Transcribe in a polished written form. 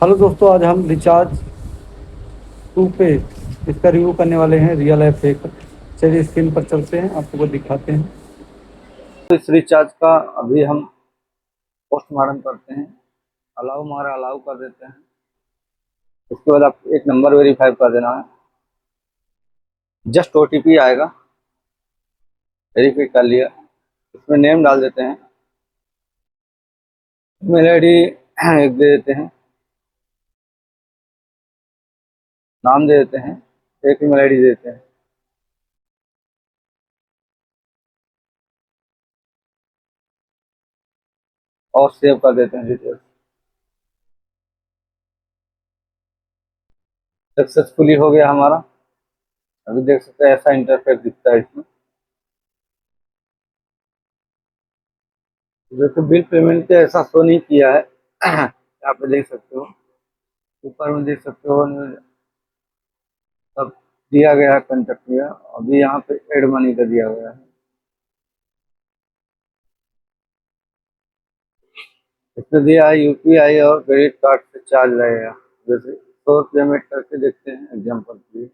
Hello दोस्तों, आज हम रिचार्ज 2 पे इसका रिव्यू करने वाले हैं, रियल लाइफ फेक। चलिए स्क्रीन पर चलते हैं, आपको वो दिखाते हैं। तो इस रिचार्ज का अभी हम पोस्टमार्टम करते हैं। अलाउ हमारा अलाउ कर देते हैं। उसके बाद आप एक नंबर वेरीफाई कर देना है। जस्ट OTP आएगा, वेरीफाई कर लिया। इसमें नेम डाल देते हैं, मेल ID एक दे देते हैं, नाम दे देते हैं, एक ईमेल ID दे देते हैं। और सेव कर देते हैं डिटेल्स। सक्सेसफुली हो गया हमारा। अभी देख सकते हैं ऐसा इंटरफेस दिखता है इसमें। जो कि बिल पेमेंट के ऐसा शो नहीं किया है। यहाँ पे देख सकते हो, ऊपर में देख सकते हो सब दिया गया है, कंटेक्ट किया। अभी यहाँ पे एड मनी का दिया गया है। इसमें दिया है UPI और क्रेडिट कार्ड से चार्ज लगेगा। जैसे 100 पेमेंट करके देखते हैं एग्जाम्पल के लिए।